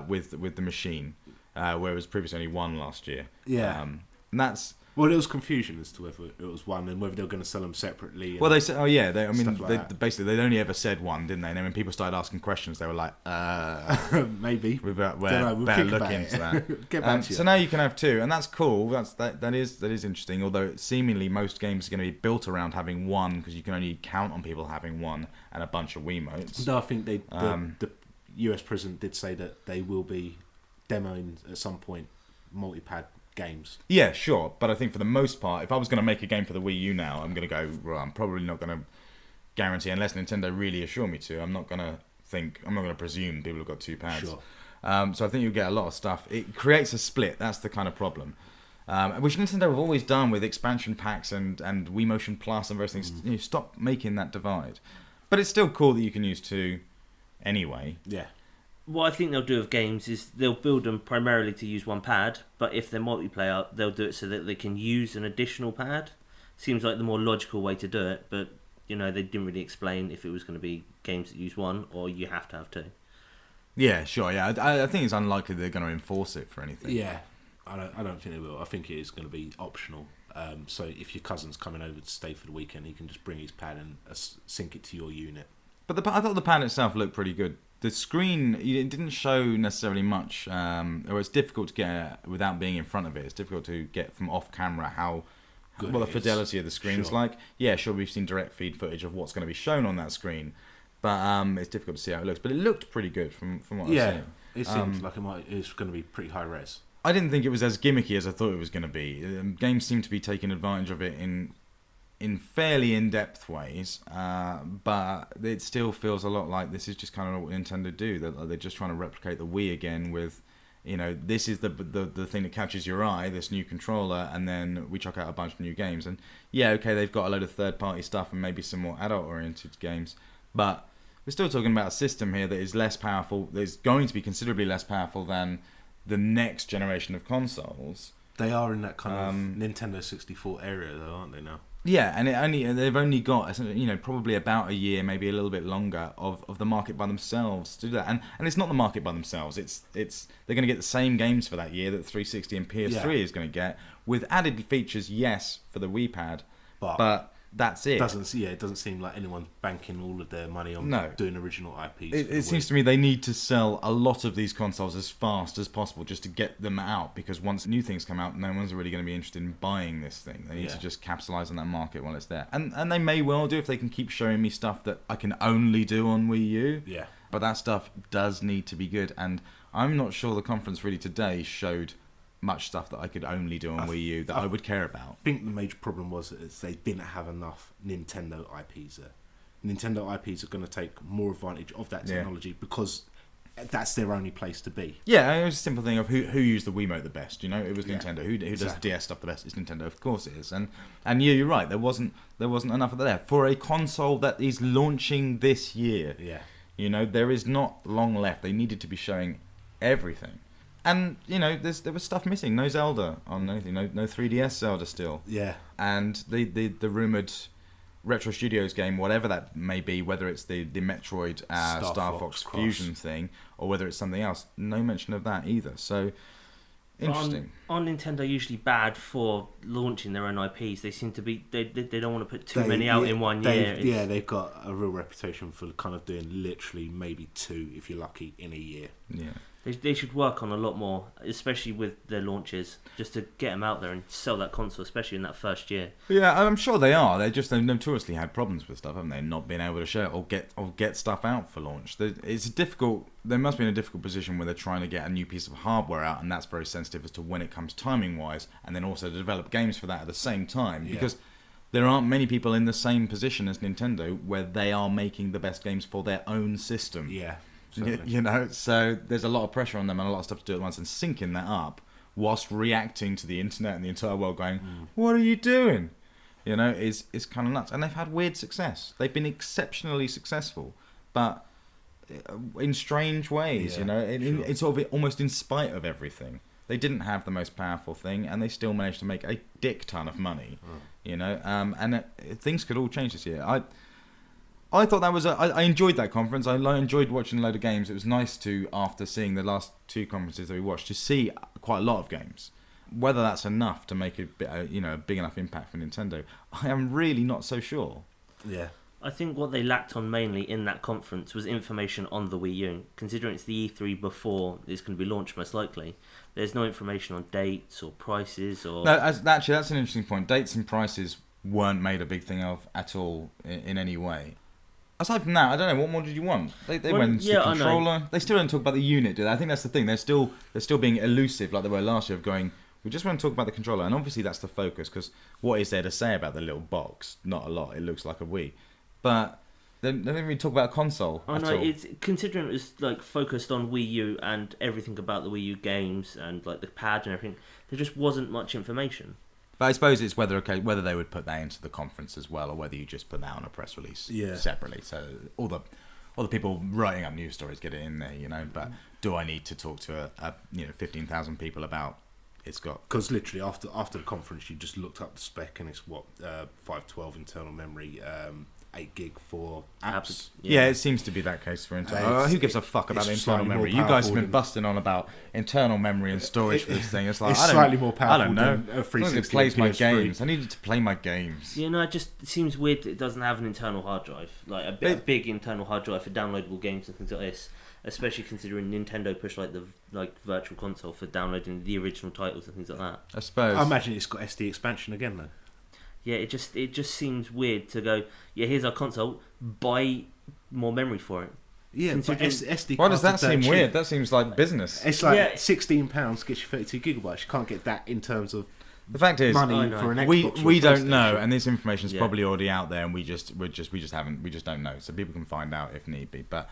with the machine, whereas previously only 1 last year. Yeah. And that's. Well, there was confusion as to whether it was 1 and whether they were going to sell them separately. Well, they said, basically they'd only ever said 1, didn't they? And then when people started asking questions, they were like, maybe. We'll better look into that. Get back to you. So now you can have 2, and that's cool. That is interesting. Although seemingly most games are going to be built around having 1, because you can only count on people having 1 and a bunch of Wiimotes. No, I think the US president did say that they will be demoing at some point multi-pad games. Yeah, sure, but I think for the most part, if I was going to make a game for the Wii U now, I'm going to go, well, I'm probably not going to guarantee, unless Nintendo really assure me to, I'm not going to presume people have got 2 pads. Sure. So I think you'll get a lot of stuff. It creates a split, that's the kind of problem. Which Nintendo have always done with expansion packs and Wii Motion Plus and various things. You know, stop making that divide. But it's still cool that you can use 2 anyway. Yeah. What I think they'll do with games is they'll build them primarily to use 1 pad, but if they're multiplayer, they'll do it so that they can use an additional pad. Seems like the more logical way to do it, but you know, they didn't really explain if it was going to be games that use 1 or you have to have 2. Yeah, sure. Yeah, I think it's unlikely they're going to enforce it for anything. Yeah, I don't think they will. I think it is going to be optional. So if your cousin's coming over to stay for the weekend, he can just bring his pad and sync it to your unit. But I thought the pad itself looked pretty good. The screen, it didn't show necessarily much, or it's difficult to get without being in front of it. It's difficult to get from off camera how the fidelity of the screen's like. Yeah, sure, we've seen direct feed footage of what's going to be shown on that screen, but it's difficult to see how it looks. But it looked pretty good from what I've seen. Yeah, it seems like it's going to be pretty high res. I didn't think it was as gimmicky as I thought it was going to be. Games seem to be taking advantage of it in fairly in-depth ways, but it still feels a lot like this is just kind of what Nintendo do. They're just trying to replicate the Wii again with, you know, this is the thing that catches your eye, this new controller, and then we chuck out a bunch of new games. And yeah, okay, they've got a load of third-party stuff and maybe some more adult-oriented games, but we're still talking about a system here that is less powerful, that is going to be considerably less powerful than the next generation of consoles. They are in that kind of Nintendo 64 area, though, aren't they now? Yeah, and they've only got, you know, probably about a year, maybe a little bit longer of the market by themselves to do that. And it's not the market by themselves. It's they're going to get the same games for that year that 360 and PS3 is going to get, with added features, yes, for the Wii Pad, but that's it. It doesn't seem like anyone's banking all of their money on doing original IPs. It seems to me they need to sell a lot of these consoles as fast as possible just to get them out, because once new things come out, no one's really going to be interested in buying this thing. They need to just capitalise on that market while it's there. And they may well do if they can keep showing me stuff that I can only do on Wii U. Yeah. But that stuff does need to be good, and I'm not sure the conference really today showed much stuff that I could only do on Wii U that I would care about. I think the major problem was that they didn't have enough Nintendo IPs there. Nintendo IPs are going to take more advantage of that technology because that's their only place to be. Yeah, it was a simple thing of who used the Wiimote the best. You know, it was Nintendo. Who does DS stuff the best? It's Nintendo, of course it is. And you're right. There wasn't enough of that there for a console that is launching this year. Yeah, you know, there is not long left. They needed to be showing everything. And, you know, there was stuff missing. No Zelda on anything. No 3DS Zelda still. Yeah. And the rumoured Retro Studios game, whatever that may be, whether it's the Metroid Star Fox Fusion thing, or whether it's something else. No mention of that either. So, interesting. On Nintendo, usually bad for launching their own IPs. They seem to be they don't want to put too many out in one year. Yeah, they've got a real reputation for kind of doing literally maybe 2, if you're lucky, in a year. Yeah. They should work on a lot more, especially with their launches, just to get them out there and sell that console, especially in that first year. Yeah, I'm sure they are. They've notoriously had problems with stuff, haven't they? Not being able to share or get stuff out for launch. It's difficult. They must be in a difficult position where they're trying to get a new piece of hardware out, and that's very sensitive as to when it comes timing wise, and then also to develop games for that at the same time, because there aren't many people in the same position as Nintendo where they are making the best games for their own system. Yeah. You know, so there's a lot of pressure on them and a lot of stuff to do at once, and syncing that up whilst reacting to the internet and the entire world going, what are you doing? You know, is kind of nuts. And they've had weird success. They've been exceptionally successful, but in strange ways, you know, in sort of almost in spite of everything. They didn't have the most powerful thing, and they still managed to make a dick ton of money, you know, and things could all change this year. I thought that was I enjoyed that conference. I enjoyed watching a load of games. It was nice to, after seeing the last 2 conferences that we watched, to see quite a lot of games. Whether that's enough to make a big enough impact for Nintendo, I am really not so sure. Yeah. I think what they lacked on mainly in that conference was information on the Wii U. Considering it's the E3 before it's going to be launched, most likely, there's no information on dates or prices or. No, actually, that's an interesting point. Dates and prices weren't made a big thing of at all in any way. Aside from that, I don't know, what more did you want? They went to the controller. They still don't talk about the unit, do they? I think that's the thing. They're still being elusive like they were last year, of going, we just want to talk about the controller. And obviously that's the focus, because what is there to say about the little box? Not a lot. It looks like a Wii. But they don't really talk about a console at all. It's, considering it was like focused on Wii U and everything about the Wii U games and like the pad and everything, there just wasn't much information. But I suppose it's whether they would put that into the conference as well, or whether you just put that on a press release separately. So all the people writing up news stories get it in there, you know. But do I need to talk to 15,000 people about it's got? Because literally after the conference, you just looked up the spec, and it's 512 internal memory, 8 gig for apps. Yeah, it seems to be that case for internal. Who gives a fuck about the internal memory? You guys have been busting on about internal memory and storage for this thing. It's like, slightly more powerful. I don't know. Than a 360 it plays my PS3. games. I need it to play my games. Yeah, no, it just seems weird that it doesn't have an internal hard drive, like a big internal hard drive for downloadable games and things like this. Especially considering Nintendo pushed like the virtual console for downloading the original titles and things like that. I suppose. I imagine it's got SD expansion again though. Yeah, it just seems weird to go, yeah, here's our console, buy more memory for it. Yeah, but SD. Why does that seem weird? That seems like business. It's like £16 gets you 32 gigabytes. You can't get that in terms of the fact is money for an Xbox. We don't know, and this information is probably already out there, and we just don't know. So people can find out if need be, but.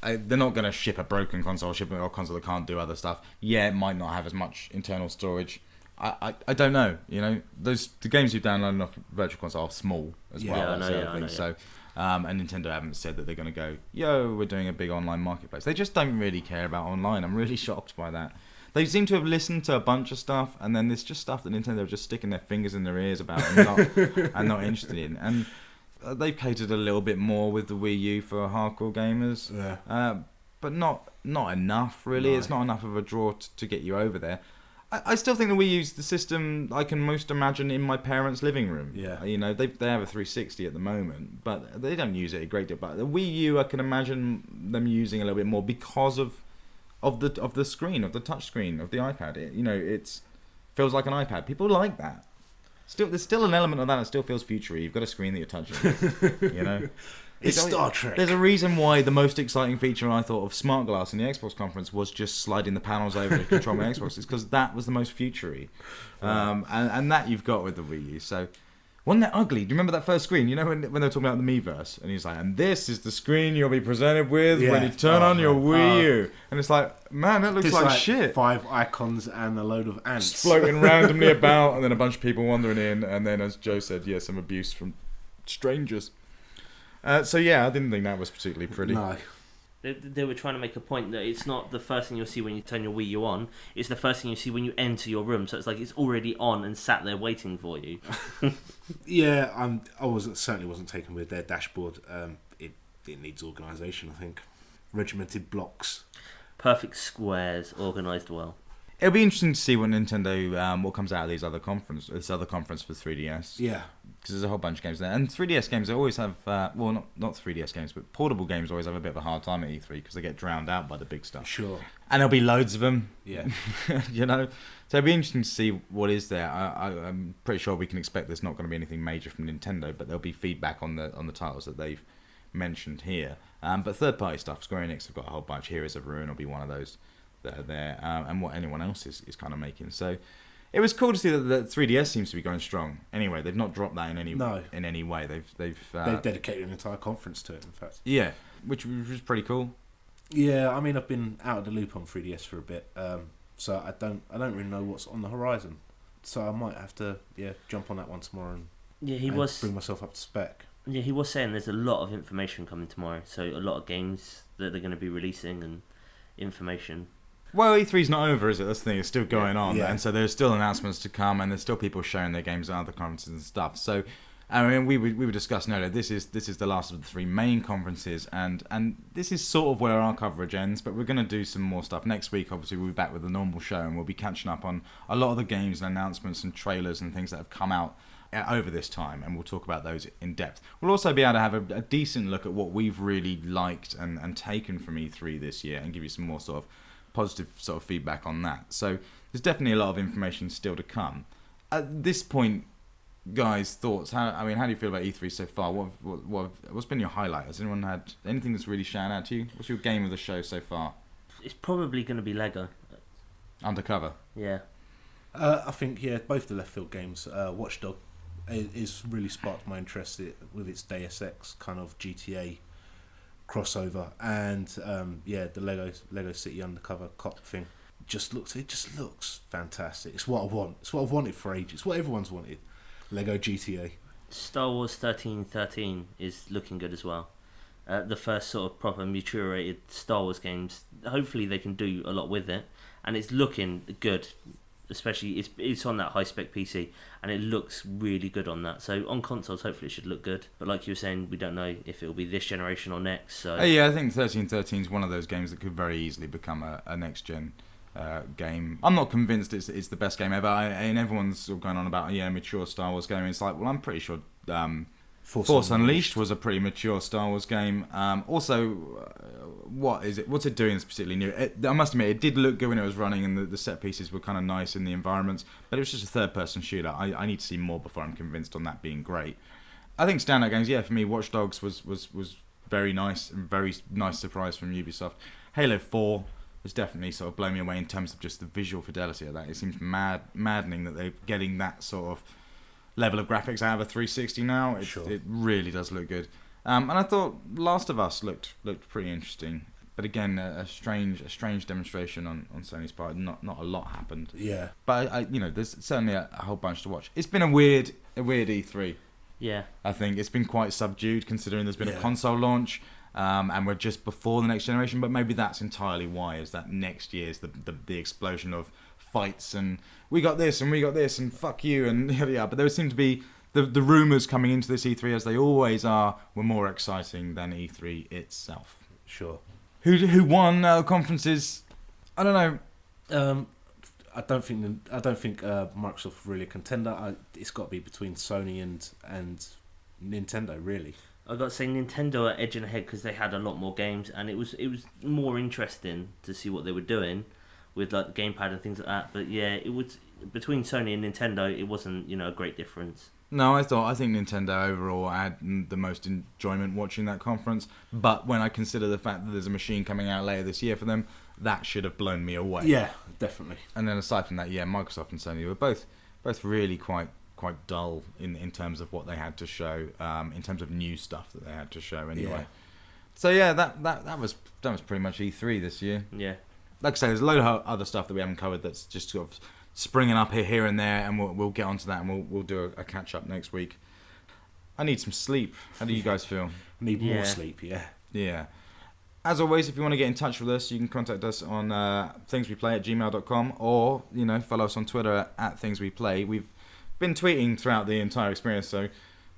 They're not going to ship a broken console, ship a console that can't do other stuff. Yeah, it might not have as much internal storage. I don't know. You know, the games you download off Virtual Console are small as well. I know. So, and Nintendo haven't said that they're going to go, yo, we're doing a big online marketplace. They just don't really care about online. I'm really shocked by that. They seem to have listened to a bunch of stuff, and then there's just stuff that Nintendo are just sticking their fingers in their ears about and not interested in. And they've catered a little bit more with the Wii U for hardcore gamers, but not enough really. No. It's not enough of a draw to get you over there. I still think the Wii U's the system I can most imagine in my parents' living room. Yeah, you know, they have a 360 at the moment, but they don't use it a great deal. But the Wii U, I can imagine them using a little bit more because of the screen, of the touch screen, of the iPad. It feels like an iPad. People like that. There's still an element of that still feels future-y. You've got a screen that you're touching. You know, it's Star Trek. There's a reason why the most exciting feature I thought of Smart Glass in the Xbox conference was just sliding the panels over to control my Xbox. It's because that was the most future-y, and that you've got with the Wii U. So, wasn't that ugly? Do you remember that first screen? You know when they were talking about the Miiverse, and he's like, "And this is the screen you'll be presented with when you turn on your Wii U," and it's like, man, that looks like shit. 5 icons and a load of ants just floating randomly about, and then a bunch of people wandering in, and then, as Joe said, some abuse from strangers. So yeah, I didn't think that was particularly pretty. No. They were trying to make a point that it's not the first thing you'll see when you turn your Wii U on. It's the first thing you see when you enter your room. So it's like it's already on and sat there waiting for you. Yeah, certainly wasn't taken with their dashboard. It needs organisation, I think. Regimented blocks. Perfect squares, organised well. It'll be interesting to see what Nintendo, what comes out of this other conference for 3DS. Yeah. Because there's a whole bunch of games there. And 3DS games, they always have, not 3DS games, but portable games always have a bit of a hard time at E3 because they get drowned out by the big stuff. Sure. And there'll be loads of them. Yeah. You know? So it'll be interesting to see what is there. I'm pretty sure we can expect there's not going to be anything major from Nintendo, but there'll be feedback on the titles that they've mentioned here. But third-party stuff, Square Enix have got a whole bunch. Heroes of Ruin will be one of those that are there, and what anyone else is kind of making. So it was cool to see that the 3DS seems to be going strong. Anyway, they've not dropped that in any way. They've dedicated an entire conference to it, in fact. Yeah, which was pretty cool. Yeah, I mean, I've been out of the loop on 3DS for a bit, so I don't really know what's on the horizon. So I might have to jump on that one tomorrow and bring myself up to spec. Yeah, he was saying there's a lot of information coming tomorrow, so a lot of games that they're going to be releasing and information. Well, E3's not over, is it? That's the thing. It's still going on. Yeah. And so there's still announcements to come, and there's still people showing their games at other conferences and stuff. So, I mean, we were discussing earlier, this is the last of the three main conferences, and this is sort of where our coverage ends, but we're going to do some more stuff. Next week, obviously, we'll be back with the normal show, and we'll be catching up on a lot of the games and announcements and trailers and things that have come out over this time, and we'll talk about those in depth. We'll also be able to have a decent look at what we've really liked and taken from E3 this year, and give you some more sort of positive sort of feedback on that. So there's definitely a lot of information still to come. At this point, guys, thoughts? How do you feel about E3 so far? What's been your highlight? Has anyone had anything that's really shouted out to you? What's your game of the show so far? It's probably going to be Lego. Undercover. Yeah. I think both the left field games. Watch Dogs is really sparked my interest with its Deus Ex kind of GTA crossover, and the Lego City Undercover cop thing just looks fantastic. It's what I want. It's what I've wanted for ages. It's what everyone's wanted. Lego GTA. Star Wars 1313 is looking good as well. The first sort of proper mature-rated Star Wars games. Hopefully they can do a lot with it, and it's looking good. Especially it's on that high spec PC, and it looks really good on that. So on consoles, hopefully it should look good. But like you were saying, we don't know if it'll be this generation or next. So yeah, I think 1313 is one of those games that could very easily become a next gen game. I'm not convinced it's the best game ever. And everyone's sort of going on about mature Star Wars game. It's like, well, I'm pretty sure Force Unleashed was a pretty mature Star Wars game. Also, what is it? What's it doing that's particularly new? I must admit, it did look good when it was running, and the set pieces were kind of nice in the environments. But it was just a third-person shooter. I need to see more before I'm convinced on that being great. I think standout games, for me, Watch Dogs was very nice and very nice surprise from Ubisoft. Halo 4 was definitely sort of blown me away in terms of just the visual fidelity of that. It seems maddening that they're getting that sort of level of graphics out of a 360 now. It really does look good. And I thought Last of Us looked pretty interesting, but again, a strange demonstration on Sony's part. Not a lot happened. Yeah, but there's certainly a whole bunch to watch. It's been a weird E3. Yeah, I think it's been quite subdued considering there's been a console launch, and we're just before the next generation. But maybe that's entirely why is that next year's the explosion of fights and we got this and fuck you and but there seem to be the rumours coming into this E3, as they always are, were more exciting than E3 itself. Sure. Who won conferences? I don't know. I don't think Microsoft really a contender. It's got to be between Sony and Nintendo, really. I got to say Nintendo are edging ahead because they had a lot more games, and it was more interesting to see what they were doing with like the gamepad and things like that. But it was between Sony and Nintendo. It wasn't a great difference. No, I think Nintendo overall had the most enjoyment watching that conference. But when I consider the fact that there's a machine coming out later this year for them, that should have blown me away. Yeah, definitely. And then aside from that, Microsoft and Sony were both really quite dull in terms of what they had to show, in terms of new stuff that they had to show anyway. Yeah. So that was pretty much E3 this year. Yeah. Like I say, there's a load of other stuff that we haven't covered that's just sort of springing up here and there, and we'll get onto that, and we'll do a catch up next week. I need some sleep. How do you guys feel? Need more sleep, yeah. Yeah. As always, if you want to get in touch with us, you can contact us on thingsweplay@gmail.com, or follow us on Twitter at thingsweplay. We've been tweeting throughout the entire experience, so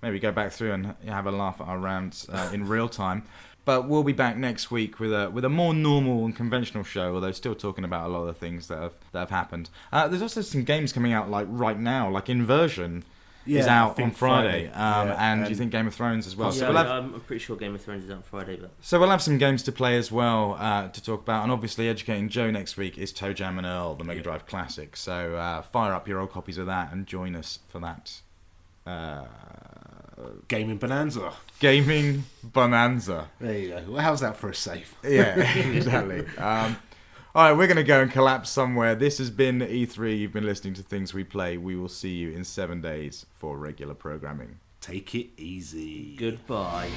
maybe go back through and have a laugh at our rants in real time. But we'll be back next week with a more normal and conventional show, although still talking about a lot of the things that have happened. There's also some games coming out like right now, like Inversion. Is out on Friday. And you think Game of Thrones as well. Yeah, So I'm pretty sure Game of Thrones is out on Friday. But so we'll have some games to play as well to talk about. And obviously, educating Joe next week is Toe Jam and Earl, the Mega Drive Classic. So fire up your old copies of that and join us for that. Gaming Bonanza. Gaming Bonanza. There you go. Well, how's that for a save? Yeah, exactly. All right, we're going to go and collapse somewhere. This has been E3. You've been listening to Things We Play. We will see you in 7 days for regular programming. Take it easy. goodbye.